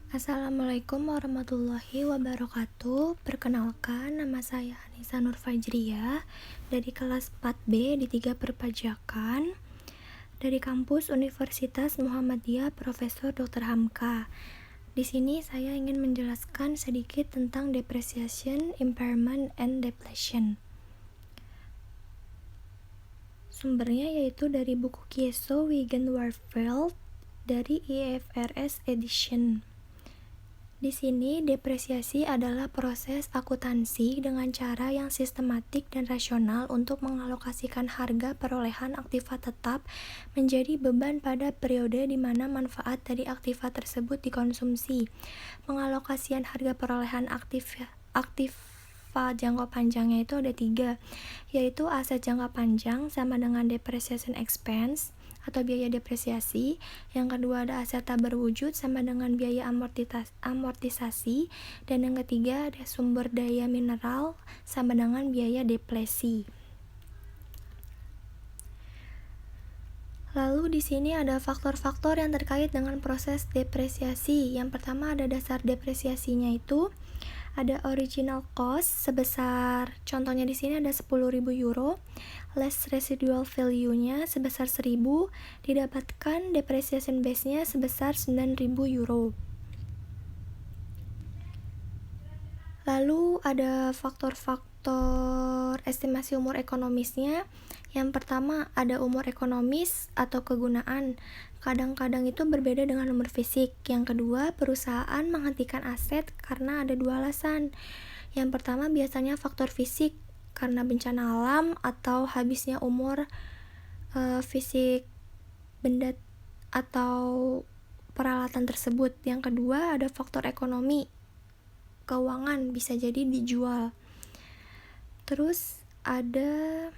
Assalamualaikum warahmatullahi wabarakatuh. Perkenalkan, nama saya Anissa Nur Fajriah dari kelas 4B di 3 Perpajakan dari kampus Universitas Muhammadiyah Profesor Dr. Hamka. Di sini saya ingin menjelaskan sedikit tentang depreciation, impairment, and depletion. Sumbernya yaitu dari buku Kieso Wigen Warfield dari IFRS Edition. Di sini, depresiasi adalah proses akuntansi dengan cara yang sistematik dan rasional untuk mengalokasikan harga perolehan aktiva tetap menjadi beban pada periode di mana manfaat dari aktiva tersebut dikonsumsi. Pengalokasian harga perolehan aktiva jangka panjangnya itu ada 3, yaitu aset jangka panjang sama dengan depreciation expense atau biaya depresiasi. Yang kedua ada aset tak berwujud sama dengan biaya amortisasi. Dan yang ketiga ada sumber daya mineral sama dengan biaya depresi. Lalu di sini ada faktor-faktor yang terkait dengan proses depresiasi. Yang pertama ada dasar depresiasinya itu ada original cost sebesar, contohnya di sini ada 10.000 euro, less residual value-nya sebesar 1.000, didapatkan depreciation base-nya sebesar 9.000 euro. Lalu ada faktor-faktor estimasi umur ekonomisnya. Yang pertama ada umur ekonomis atau kegunaan. Kadang-kadang itu berbeda dengan umur fisik. Yang kedua, perusahaan menghentikan aset karena ada 2 alasan. Yang pertama biasanya faktor fisik karena bencana alam atau habisnya umur fisik benda atau peralatan tersebut. Yang kedua ada faktor ekonomi, keuangan, bisa jadi dijual. Terus ada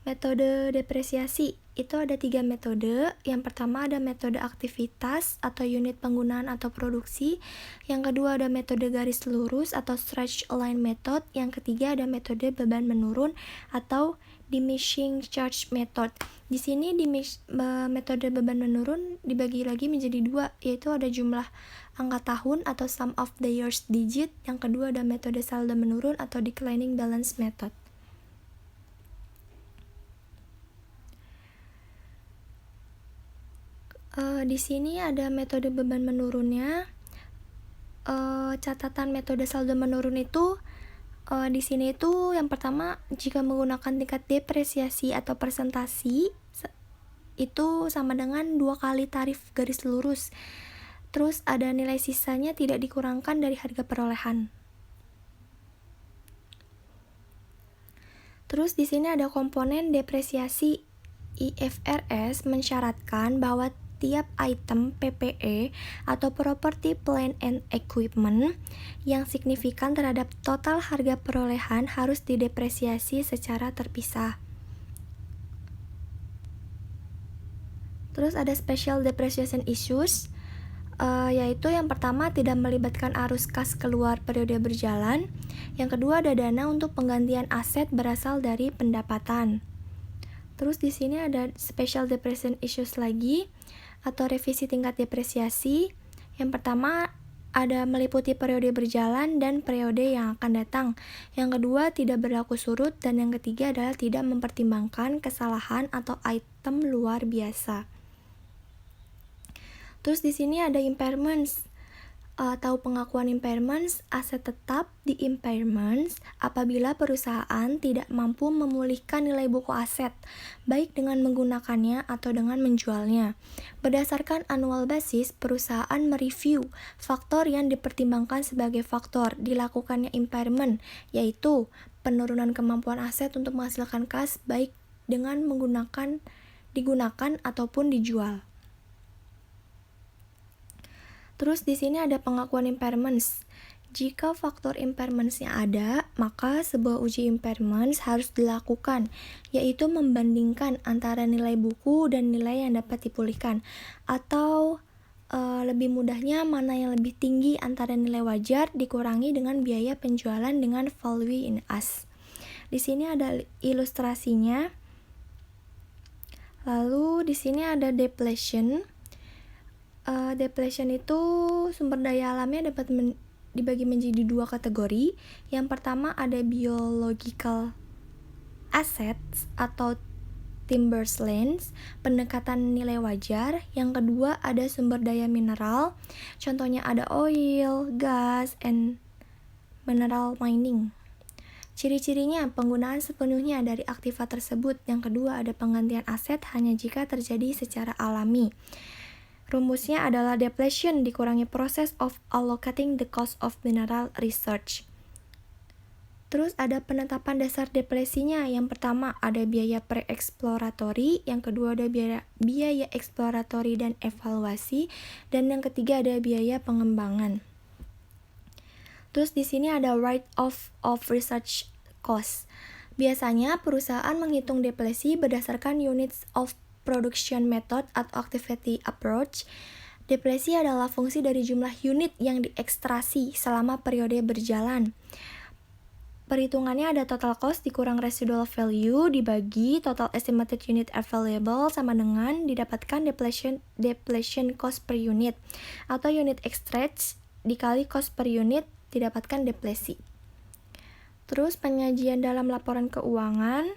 metode depresiasi. Itu ada 3 metode. Yang pertama ada metode aktivitas atau unit penggunaan atau produksi. Yang kedua ada metode garis lurus atau straight line method. Yang ketiga ada metode beban menurun atau diminishing charge method. Di sini metode beban menurun dibagi lagi menjadi 2, yaitu ada jumlah angka tahun atau sum of the years digit. Yang kedua ada metode saldo menurun atau declining balance method. Di sini ada metode beban menurunnya. Catatan metode saldo menurun itu di sini itu yang pertama, jika menggunakan tingkat depresiasi atau persentasi itu sama dengan 2 kali tarif garis lurus. Terus ada nilai sisanya tidak dikurangkan dari harga perolehan. Terus di sini ada komponen depresiasi. IFRS mensyaratkan bahwa tiap item PPE atau Property, Plant and Equipment yang signifikan terhadap total harga perolehan harus didepresiasi secara terpisah. Terus ada Special Depreciation Issues, yaitu yang pertama tidak melibatkan arus kas keluar periode berjalan. Yang kedua ada dana untuk penggantian aset berasal dari pendapatan. Terus di sini ada Special Depreciation Issues lagi atau revisi tingkat depresiasi. Yang pertama ada meliputi periode berjalan dan periode yang akan datang. Yang kedua tidak berlaku surut dan yang ketiga adalah tidak mempertimbangkan kesalahan atau item luar biasa. Terus di sini ada impairments. Tahu pengakuan impairments, aset tetap di impairments apabila perusahaan tidak mampu memulihkan nilai buku aset, baik dengan menggunakannya atau dengan menjualnya. Berdasarkan annual basis, perusahaan mereview faktor yang dipertimbangkan sebagai faktor dilakukannya impairment, yaitu penurunan kemampuan aset untuk menghasilkan kas, baik dengan digunakan ataupun dijual. Terus di sini ada pengakuan impairments. Jika faktor impairments-nya ada, maka sebuah uji impairments harus dilakukan, yaitu membandingkan antara nilai buku dan nilai yang dapat dipulihkan. Atau lebih mudahnya mana yang lebih tinggi antara nilai wajar dikurangi dengan biaya penjualan dengan value in as. Di sini ada ilustrasinya. Lalu di sini ada depletion. Depletion itu sumber daya alamnya dapat dibagi menjadi dua kategori. Yang pertama ada biological assets atau timberlands, pendekatan nilai wajar. Yang kedua ada sumber daya mineral, contohnya ada oil, gas, and mineral mining. Ciri-cirinya penggunaan sepenuhnya dari aktiva tersebut. Yang kedua ada penggantian aset hanya jika terjadi secara alami. Rumusnya adalah depletion dikurangi proses of allocating the cost of mineral research. Terus ada penetapan dasar deplesinya. Yang pertama ada biaya pre-eksploratory, yang kedua ada biaya eksploratory dan evaluasi, dan yang ketiga ada biaya pengembangan. Terus di sini ada write-off of research cost. Biasanya perusahaan menghitung deplesi berdasarkan units of production method atau activity approach. Deplesi adalah fungsi dari jumlah unit yang diekstrasi selama periode berjalan. Perhitungannya ada total cost dikurang residual value dibagi total estimated unit available sama dengan didapatkan depletion cost per unit, atau unit extract dikali cost per unit didapatkan deplesi. Terus penyajian dalam laporan keuangan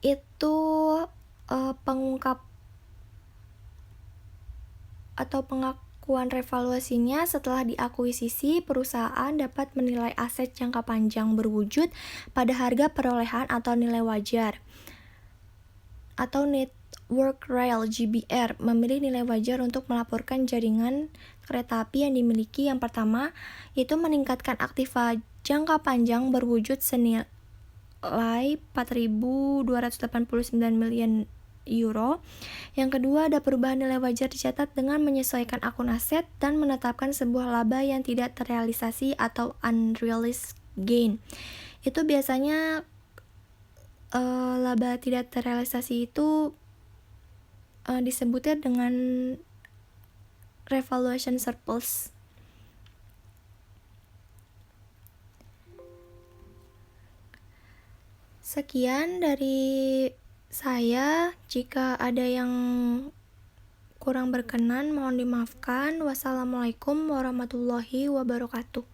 itu pengungkap atau pengakuan revaluasinya setelah diakuisisi. Perusahaan dapat menilai aset jangka panjang berwujud pada harga perolehan atau nilai wajar, atau network rail GBR, memilih nilai wajar untuk melaporkan jaringan kereta api yang dimiliki. Yang pertama itu meningkatkan aktiva jangka panjang berwujud senilai 4.289 miliar euro. Yang kedua ada perubahan nilai wajar dicatat dengan menyesuaikan akun aset dan menetapkan sebuah laba yang tidak terrealisasi atau unrealized gain. Itu biasanya laba tidak terrealisasi itu disebutnya dengan revaluation surplus. Sekian dari saya. Jika ada yang kurang berkenan mohon dimaafkan. Wassalamualaikum warahmatullahi wabarakatuh.